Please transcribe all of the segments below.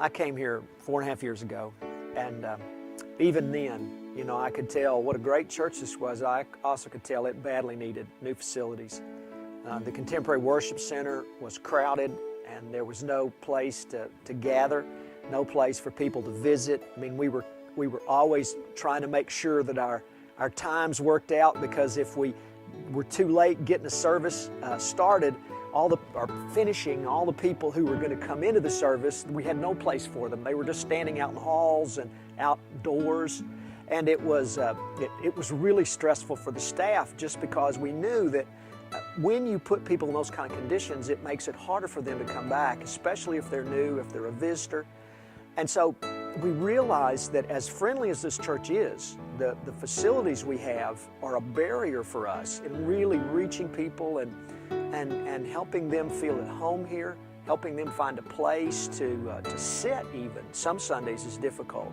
I came here 4.5 years ago, and even then, you know, I could tell what a great church this was. I also could tell it badly needed new facilities. The Contemporary Worship Center was crowded, and there was no place to gather, no place for people to visit. I mean, we were always trying to make sure that our times worked out, because if we were too late getting the service started, all the people who were going to come into the service, we had no place for them. They were just standing out in the halls and outdoors, and it was really stressful for the staff, just because we knew that when you put people in those kind of conditions, it makes it harder for them to come back, especially if they're new, if they're a visitor. And so we realized that as friendly as this church is, the facilities we have are a barrier for us in really reaching people and helping them feel at home here, helping them find a place to sit even. Some Sundays is difficult.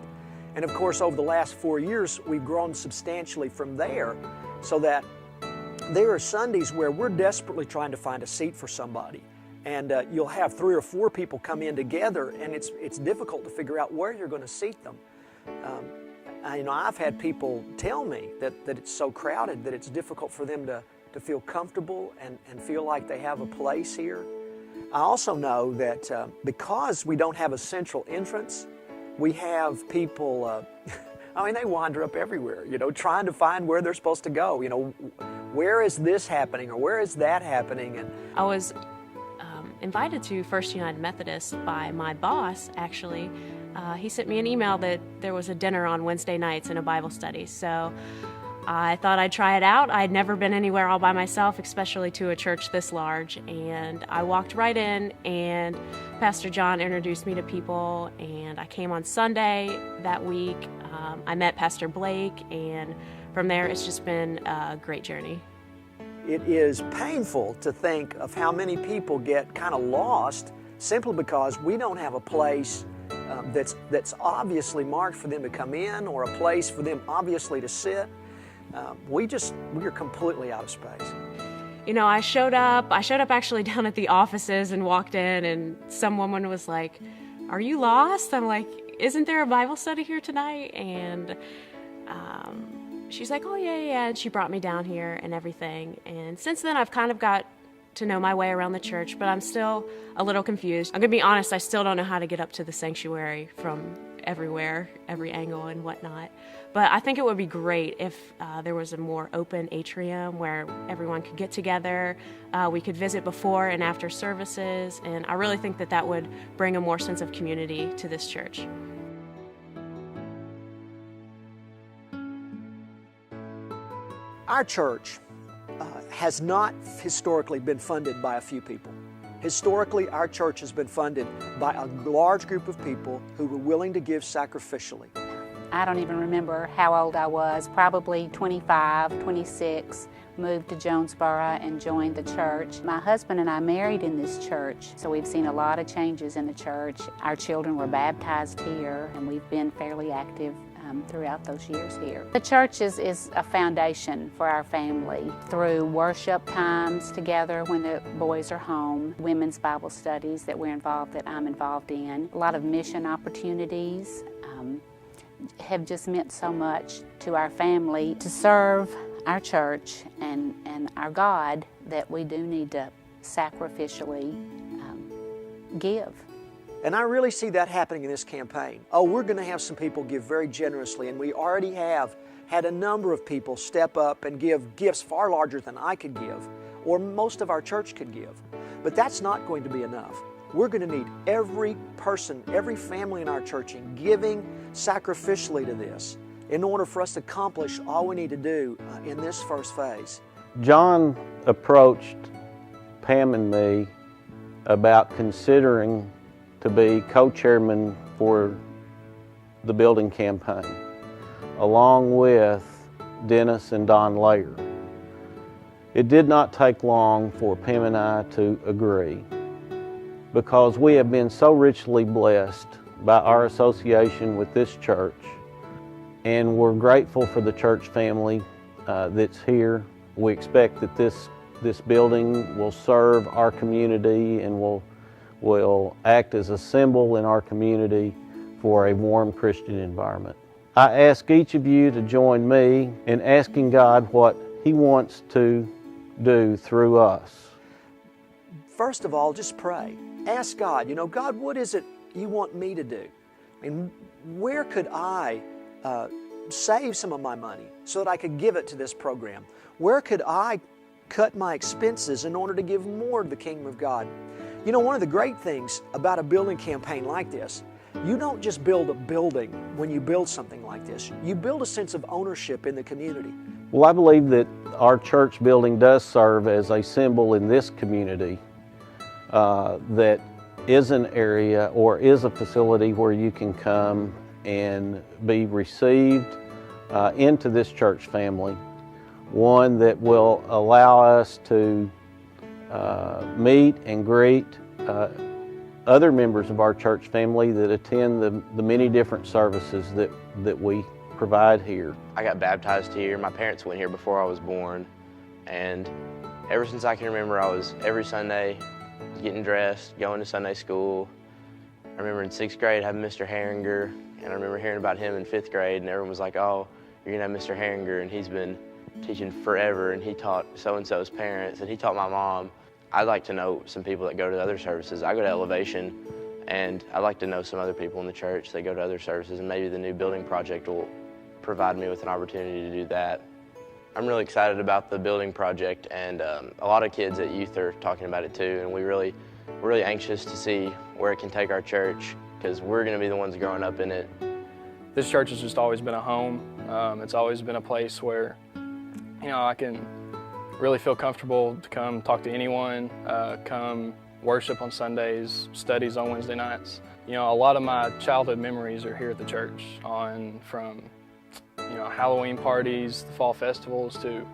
And of course, over the last 4 years, we've grown substantially from there, so that there are Sundays where we're desperately trying to find a seat for somebody. And you'll have 3 or 4 people come in together, and it's difficult to figure out where you're going to seat them. You know, I've had people tell me that it's so crowded that it's difficult for them to feel comfortable and feel like they have a place here. I also know that because we don't have a central entrance, we have people, I mean, they wander up everywhere, you know, trying to find where they're supposed to go. You know, where is this happening or where is that happening? And I was invited to First United Methodist by my boss, actually. He sent me an email that there was a dinner on Wednesday nights and a Bible study. So I thought I'd try it out. I'd never been anywhere all by myself, especially to a church this large. And I walked right in, and Pastor John introduced me to people. And I came on Sunday that week. I met Pastor Blake, and from there it's just been a great journey. It is painful to think of how many people get kind of lost simply because we don't have a place that's obviously marked for them to come in, or a place for them obviously to sit. We are completely out of space. You know, I showed up actually down at the offices and walked in, and some woman was like, "Are you lost?" I'm like, "Isn't there a Bible study here tonight?" And she's like, "Oh, yeah. And she brought me down here and everything. And since then, I've kind of got to know my way around the church, but I'm still a little confused. I'm going to be honest, I still don't know how to get up to the sanctuary from everywhere, every angle and whatnot. But I think it would be great if there was a more open atrium where everyone could get together. We could visit before and after services, and I really think that would bring a more sense of community to this church. Our church has not historically been funded by a few people. Historically, our church has been funded by a large group of people who were willing to give sacrificially. I don't even remember how old I was, probably 25, 26, moved to Jonesboro and joined the church. My husband and I married in this church, so we've seen a lot of changes in the church. Our children were baptized here, and we've been fairly active throughout those years here. The church is a foundation for our family through worship times together when the boys are home, women's Bible studies that I'm involved in, a lot of mission opportunities have just meant so much to our family to serve our church and our God that we do need to sacrificially give. And I really see that happening in this campaign. Oh, we're going to have some people give very generously, and we already have had a number of people step up and give gifts far larger than I could give, or most of our church could give. But that's not going to be enough. We're going to need every person, every family in our church in giving sacrificially to this in order for us to accomplish all we need to do in this first phase. John approached Pam and me about considering to be co-chairman for the building campaign, along with Dennis and Don Layer. It did not take long for Pam and I to agree, because we have been so richly blessed by our association with this church, and we're grateful for the church family that's here. We expect that this building will serve our community and will will act as a symbol in our community for a warm Christian environment. I ask each of you to join me in asking God what He wants to do through us. First of all, just pray. Ask God, God, what is it you want me to do? I mean, where could I save some of my money so that I could give it to this program? Where could I cut my expenses in order to give more to the kingdom of God? One of the great things about a building campaign like this, you don't just build a building when you build something like this. You build a sense of ownership in the community. Well, I believe that our church building does serve as a symbol in this community that is an area or is a facility where you can come and be received into this church family. One that will allow us to meet and greet other members of our church family that attend the many different services that we provide here. I got baptized here. My parents went here before I was born, and ever since I can remember, I was every Sunday getting dressed, going to Sunday school. I remember in 6th grade having Mr. Herringer, and I remember hearing about him in 5th grade, and everyone was like, "Oh, you're gonna have Mr. Herringer, and he's been teaching forever, and he taught so-and-so's parents, and he taught my mom." I'd like to know some people that go to the other services. I go to Elevation, and I'd like to know some other people in the church that go to other services, and maybe the new building project will provide me with an opportunity to do that. I'm really excited about the building project, and a lot of kids at youth are talking about it too, and we're really anxious to see where it can take our church, because we're going to be the ones growing up in it. This church has just always been a home. It's always been a place where, I can really feel comfortable to come talk to anyone, come worship on Sundays, studies on Wednesday nights. A lot of my childhood memories are here at the church, from Halloween parties, the fall festivals, to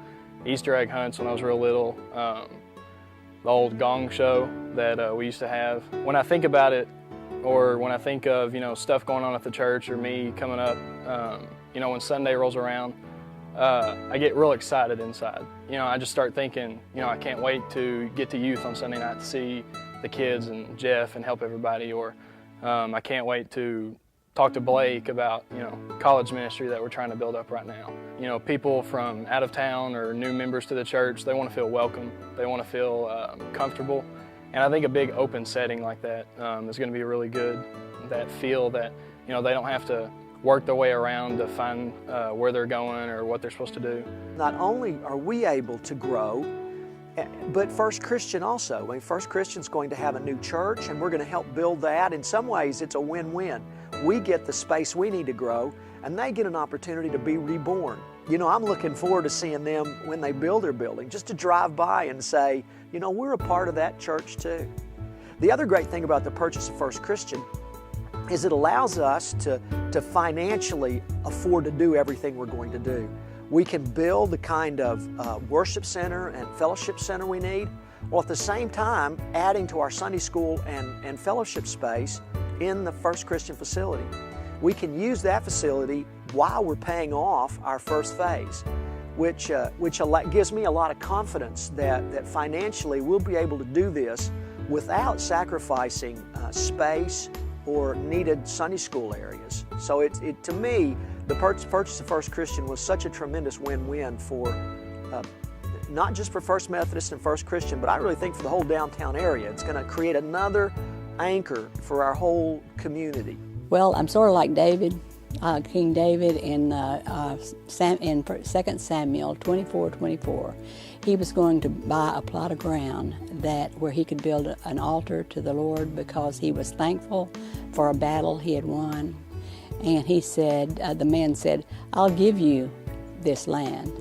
Easter egg hunts when I was real little, the old gong show that we used to have. When I think about it, or when I think of stuff going on at the church, or me coming up, when Sunday rolls around, I get real excited inside. I just start thinking, I can't wait to get to youth on Sunday night to see the kids and Jeff and help everybody, or I can't wait to talk to Blake about, college ministry that we're trying to build up right now. People from out of town or new members to the church, they want to feel welcome. They want to feel comfortable. And I think a big open setting like that is going to be really good. That feel that, they don't have to work their way around to find where they're going or what they're supposed to do. Not only are we able to grow, but First Christian also. I mean, First Christian's going to have a new church, and we're going to help build that. In some ways, it's a win-win. We get the space we need to grow, and they get an opportunity to be reborn. I'm looking forward to seeing them when they build their building, just to drive by and say, we're a part of that church too. The other great thing about the purchase of First Christian is it allows us to financially afford to do everything we're going to do. We can build the kind of worship center and fellowship center we need, while at the same time adding to our Sunday school and fellowship space in the First Christian facility. We can use that facility while we're paying off our first phase, which gives me a lot of confidence that financially we'll be able to do this without sacrificing space or needed Sunday school areas. So to me, the purchase of First Christian was such a tremendous win-win for not just for First Methodist and First Christian, but I really think for the whole downtown area. It's going to create another anchor for our whole community. Well, I'm sort of like David, King David in 2 Samuel 24:24. He was going to buy a plot of ground where he could build an altar to the Lord because he was thankful for a battle he had won. And he said, the man said, "I'll give you this land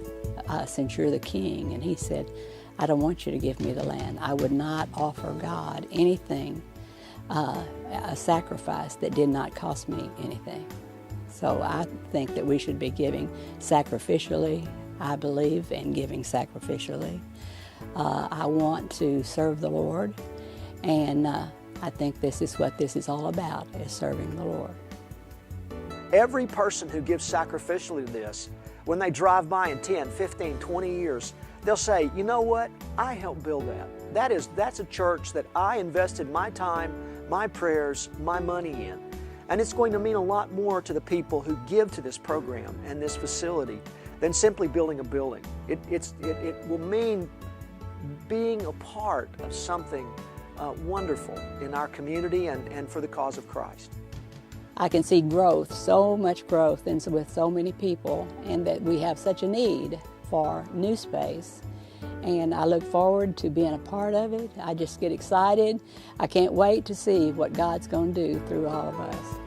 since you're the king." And he said, "I don't want you to give me the land. I would not offer God anything, a sacrifice that did not cost me anything." So I think that we should be giving sacrificially. I believe in giving sacrificially. I want to serve the Lord, and I think this is what this is all about, is serving the Lord. Every person who gives sacrificially to this, when they drive by in 10, 15, 20 years, they'll say, you know what, I helped build that. That's a church that I invested my time, my prayers, my money in. And it's going to mean a lot more to the people who give to this program and this facility than simply building a building. It will mean being a part of something wonderful in our community and for the cause of Christ. I can see growth, so much growth with so many people, and that we have such a need for new space. And I look forward to being a part of it. I just get excited. I can't wait to see what God's going to do through all of us.